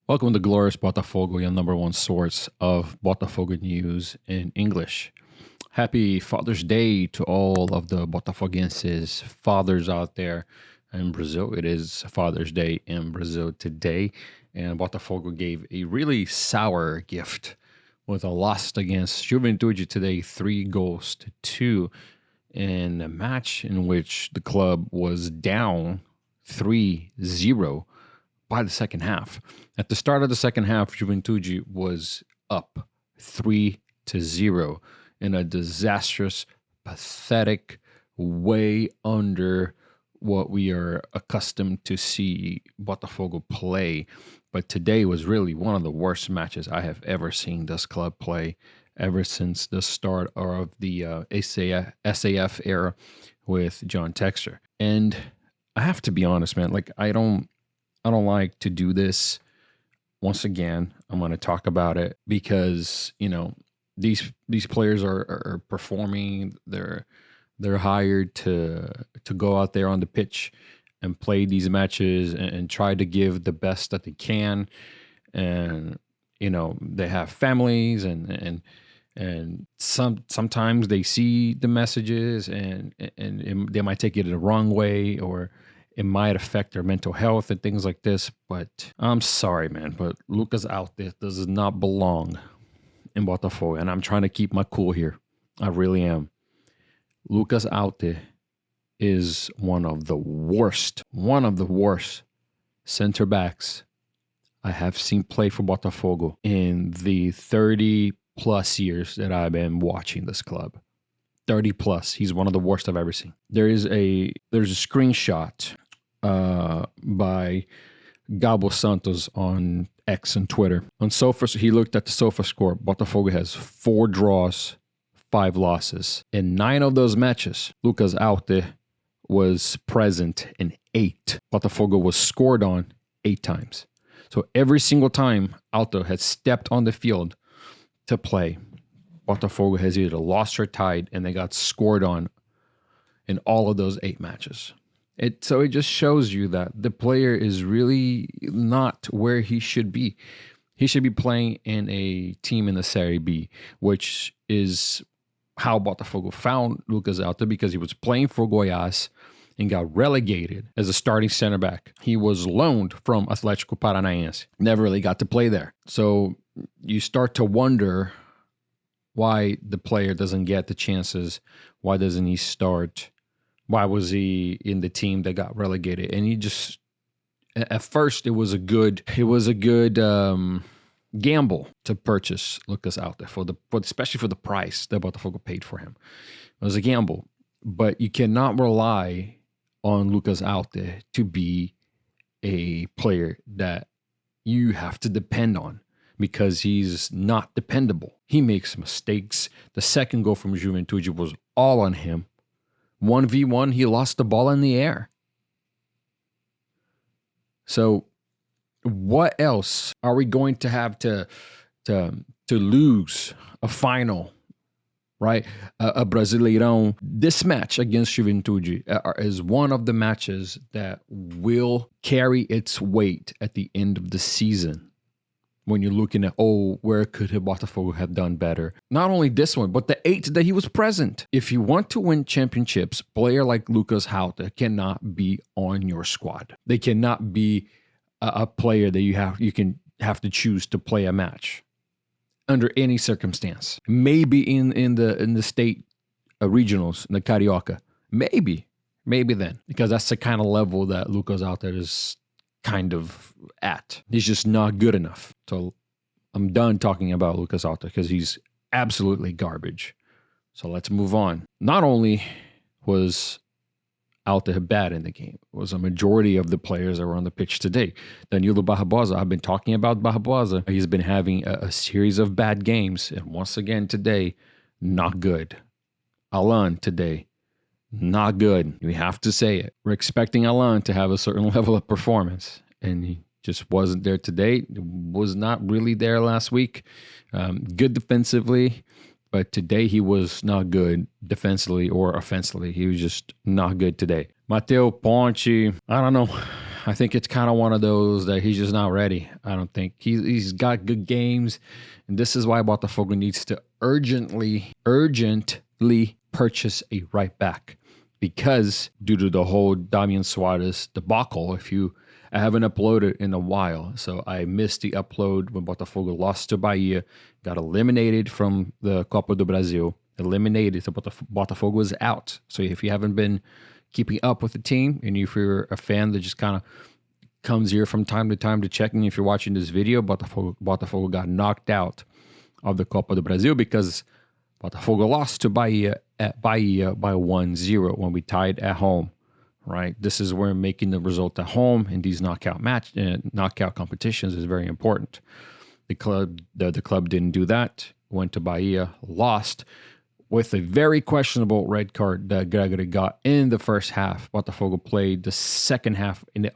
Welcome to Glorious Botafogo, your number one source of Botafogo news in English. Happy Father's Day to all of the Botafoguenses fathers out there in Brazil. It is Father's Day in Brazil today, and Botafogo gave a really sour gift with a loss against Juventude today, 3-2, in a match in which the club was down 3-0 by the second half. At the start of the second half, Juventude was up 3-0 in a disastrous, pathetic, way under what we are accustomed to see Botafogo play. But today was really one of the worst matches I have ever seen this club play ever since the start of the SAF era with John Textor. And I have to be honest, man, I don't like to do this. Once again, I'm going to talk about it because, these players are performing. They're hired to go out there on the pitch and play these matches and try to give the best that they can. And, they have families and sometimes they see the messages and they might take it the wrong way, or it might affect their mental health and things like this. But I'm sorry, man, but Lucas Alter does not belong in Botafogo. And I'm trying to keep my cool here. I really am. Lucas Alter is one of the worst center backs I have seen play for Botafogo in the 30 plus years that I've been watching this club. 30 plus. He's one of the worst I've ever seen. There's a screenshot by Gabo Santos on X and Twitter. On Sofa, he looked at the Sofa score. Botafogo has 4 draws, 5 losses. In 9 of those matches, Lucas Alter was present in 8. Botafogo was scored on 8 times. So every single time Alter had stepped on the field to play, Botafogo has either lost or tied, and they got scored on in all of those 8 matches. So it just shows you that the player is really not where he should be. He should be playing in a team in the Serie B, which is how Botafogo found Lucas Alter, because he was playing for Goiás and got relegated as a starting center back. He was loaned from Atlético Paranaense. Never really got to play there. So you start to wonder why the player doesn't get the chances. Why doesn't he start? Why was he in the team that got relegated? And he just, at first, it was a good gamble to purchase Lucas Alter especially for the price that Botafogo paid for him. It was a gamble, but you cannot rely on Lucas Alter to be a player that you have to depend on, because he's not dependable. He makes mistakes. The second goal from Juventude was all on him. 1v1, he lost the ball in the air. So what else are we going to have to lose a final, right? A Brasileirão. This match against Juventude is one of the matches that will carry its weight at the end of the season. When you're looking at, where could Botafogo have done better? Not only this one, but the 8 that he was present. If you want to win championships, a player like Lucas Alter cannot be on your squad. They cannot be a player that you have to choose to play a match under any circumstance. Maybe in the state regionals, in the Carioca. Maybe then, because that's the kind of level that Lucas Alter is kind of at. He's just not good enough. So I'm done talking about Lucas Alter because he's absolutely garbage. So let's move on. Not only was Alter bad in the game, it was a majority of the players that were on the pitch today. Danilo Barbosa, I've been talking about Barbosa. He's been having a series of bad games. And once again today, not good. Alan today, not good. We have to say it. We're expecting Alan to have a certain level of performance, and he just wasn't there today. Was not really there last week. Good defensively, but today he was not good defensively or offensively. He was just not good today. Mateo Ponte, I don't know. I think it's kind of one of those that he's just not ready. I don't think he's got good games, and this is why Botafogo needs to urgently purchase a right back, because due to the whole Damian Suarez debacle, I haven't uploaded in a while, so I missed the upload when Botafogo lost to Bahia, got eliminated from the Copa do Brasil, eliminated, so Botafogo is out. So if you haven't been keeping up with the team, and if you're a fan that just kind of comes here from time to time to check in, if you're watching this video, Botafogo got knocked out of the Copa do Brasil because Botafogo lost to Bahia at Bahia by 1-0 when we tied at home, right? This is where making the result at home in these knockout competitions is very important. The club didn't do that, went to Bahia, lost with a very questionable red card that Gregory got in the first half. Botafogo played the second half in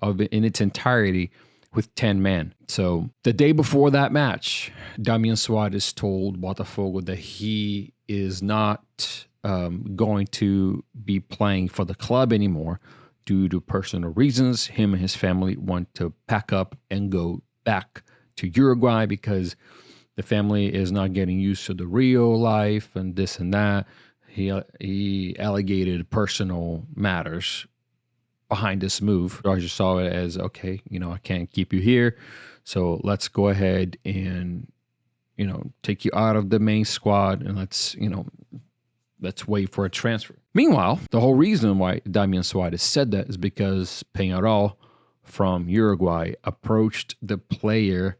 its entirety with 10 men. So the day before that match, Damian Suarez told Botafogo that he is not going to be playing for the club anymore due to personal reasons. Him and his family want to pack up and go back to Uruguay because the family is not getting used to the Rio life and this and that. He allegated personal matters behind this move. I just saw it as, okay, I can't keep you here, so let's go ahead and, take you out of the main squad, and let's wait for a transfer. Meanwhile, the whole reason why Damian Suarez said that is because Peñarol from Uruguay approached the player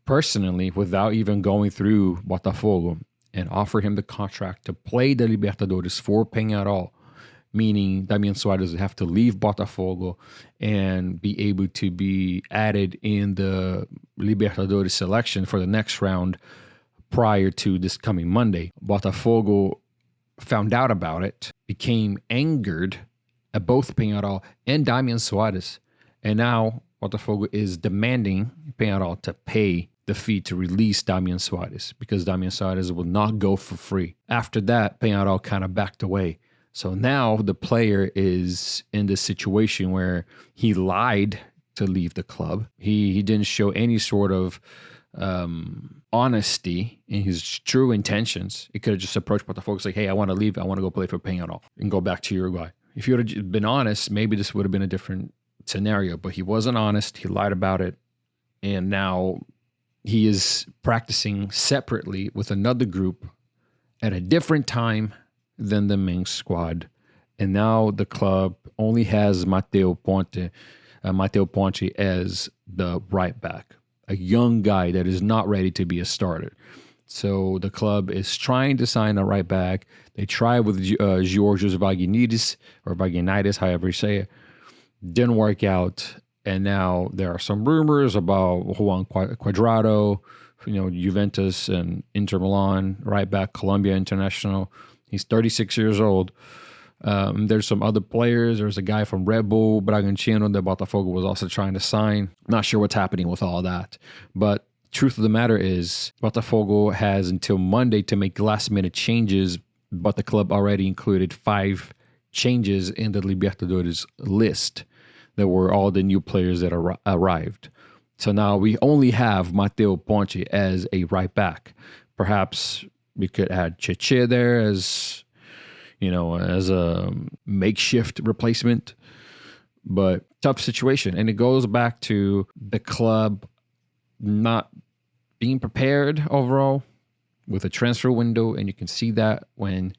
personally without even going through Botafogo and offered him the contract to play the Libertadores for Peñarol, meaning Damian Suarez would have to leave Botafogo and be able to be added in the Libertadores selection for the next round prior to this coming Monday. Botafogo found out about it, became angered at both Peñarol and Damian Suarez, and now Botafogo is demanding Peñarol to pay the fee to release Damian Suarez because Damian Suarez will not go for free. After that, Peñarol kind of backed away. So now the player is in this situation where he lied to leave the club. He didn't show any sort of honesty in his true intentions. He could have just approached Botafogo, like, hey, I want to leave. I want to go play for Peñarol and go back to Uruguay. If he would have been honest, maybe this would have been a different scenario, but he wasn't honest. He lied about it. And now he is practicing separately with another group at a different time than the main squad. And now the club only has Mateo Ponte as the right back, a young guy that is not ready to be a starter. So the club is trying to sign a right back. They tried with Georgios Vagianitis, however you say it. Didn't work out. And now there are some rumors about Juan Cuadrado, Juventus and Inter Milan, right back, Colombia International. He's 36 years old. There's some other players. There's a guy from Red Bull Bragantino that Botafogo was also trying to sign. Not sure what's happening with all that. But truth of the matter is, Botafogo has until Monday to make last-minute changes, but the club already included 5 changes in the Libertadores list. That were all the new players that arrived. So now we only have Mateo Ponte as a right back. Perhaps we could add Cheche there as a makeshift replacement. But tough situation. And it goes back to the club not being prepared overall with a transfer window. And you can see that when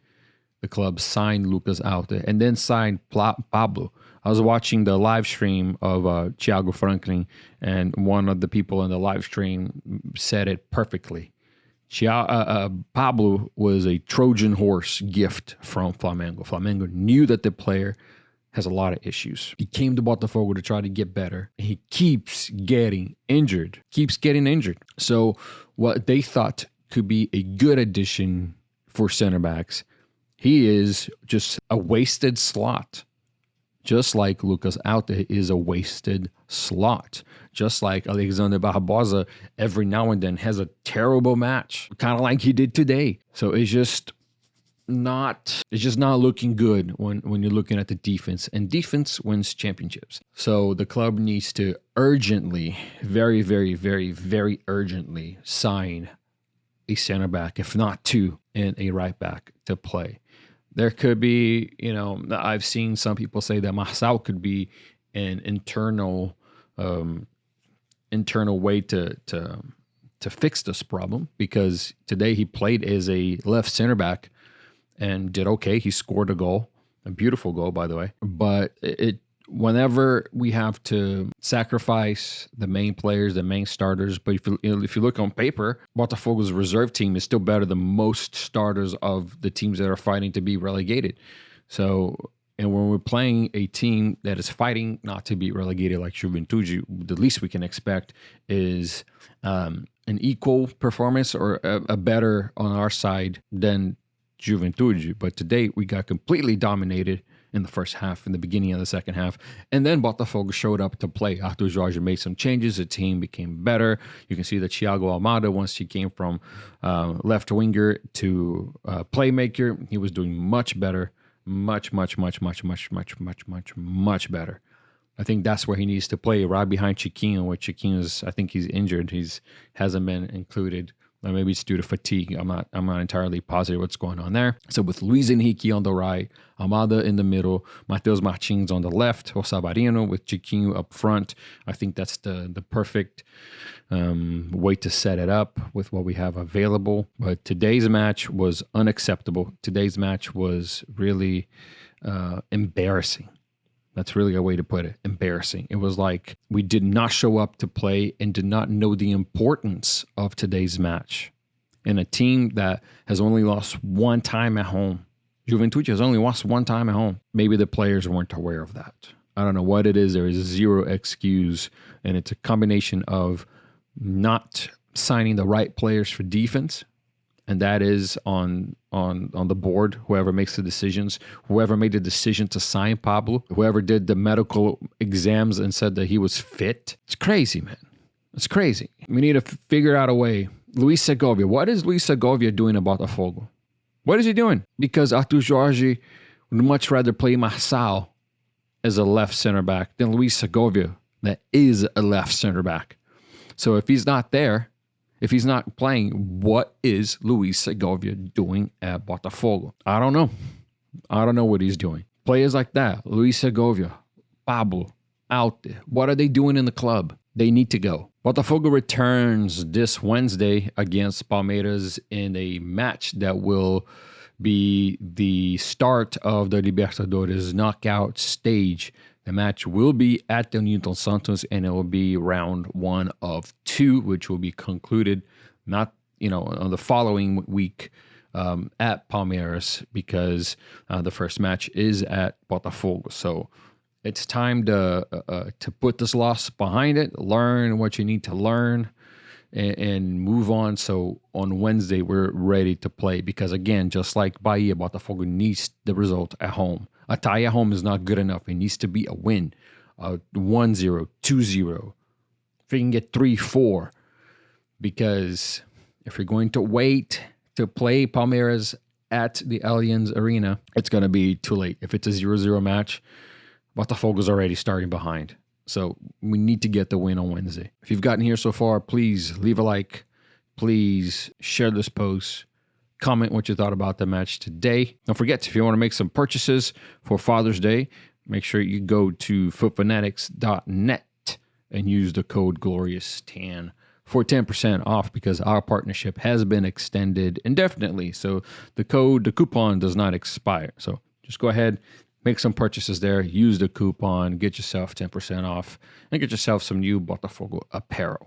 the club signed Lucas Alta and then signed Pablo. I was watching the live stream of Thiago Franklin, and one of the people in the live stream said it perfectly. Pablo was a Trojan horse gift from Flamengo. Flamengo knew that the player has a lot of issues. He came to Botafogo to try to get better. He keeps getting injured. So what they thought could be a good addition for center backs, he is just a wasted slot. Just like Lucas Alta is a wasted slot. Just like Alexander Barbosa every now and then has a terrible match, kind of like he did today. So it's just it's just not looking good when you're looking at the defense, and defense wins championships. So the club needs to urgently, very, very, very, very urgently sign a center back, if not two, and a right back to play. There could be, I've seen some people say that Marçal could be an internal way to fix this problem, because today he played as a left center back and did okay. He scored a goal, a beautiful goal, by the way. But whenever we have to sacrifice the main players, the main starters, but if you look on paper, Botafogo's reserve team is still better than most starters of the teams that are fighting to be relegated. So, and when we're playing a team that is fighting not to be relegated like Juventude, the least we can expect is an equal performance or a better on our side than Juventude. But today we got completely dominated in the first half, in the beginning of the second half. And then Botafogo showed up to play. Arthur Jorge made some changes. The team became better. You can see that Thiago Almada, once he came from left winger to playmaker, he was doing much better. Much better. I think that's where he needs to play, right behind Chiquinho, where Chiquinho's, I think he's injured. Hasn't been included. Or maybe it's due to fatigue. I'm not entirely positive what's going on there. So with Luis Henrique on the right, Almada in the middle, Matheus Martins on the left, or Savarino with Chiquinho up front. I think that's the perfect way to set it up with what we have available. But today's match was unacceptable. Today's match was really embarrassing. That's really a way to put it. Embarrassing. It was like we did not show up to play and did not know the importance of today's match. In a team that has only lost one time at home. Juventude has only lost one time at home. Maybe the players weren't aware of that. I don't know what it is. There is zero excuse. And it's a combination of not signing the right players for defense. And that is on the board, whoever makes the decisions, whoever made the decision to sign Pablo, whoever did the medical exams and said that he was fit. It's crazy, man. It's crazy. We need to figure out a way. Luis Segovia. What is Luis Segovia doing at Botafogo? What is he doing? Because Arthur Jorge would much rather play Marçal as a left center back than Luis Segovia, that is a left center back. So if he's not there, if he's not playing, what is Luis Segovia doing at Botafogo? I don't know. I don't know what he's doing. Players like that, Luis Segovia, Pablo, out there. What are they doing in the club? They need to go. Botafogo returns this Wednesday against Palmeiras in a match that will be the start of the Libertadores knockout stage. The match will be at the Newton Santos, and it will be round 1 of 2, which will be concluded not, on the following week at Palmeiras, because the first match is at Botafogo. So it's time to put this loss behind it, learn what you need to learn, and move on. So on Wednesday, we're ready to play, because again, just like Bahia, Botafogo needs the result at home. A tie at home is not good enough. It needs to be a win, 1-0, 2-0. If we can get 3-4, because if you're going to wait to play Palmeiras at the Allianz Arena, it's going to be too late. If it's a 0-0 match, Botafogo's already starting behind. So we need to get the win on Wednesday. If you've gotten here so far, please leave a like. Please share this post. Comment what you thought about the match today. Don't forget, if you want to make some purchases for Father's Day, make sure you go to footfanatics.net and use the code GLORIOUS10 for 10% off, because our partnership has been extended indefinitely. So the coupon does not expire. So just go ahead, make some purchases there, use the coupon, get yourself 10% off, and get yourself some new Botafogo apparel.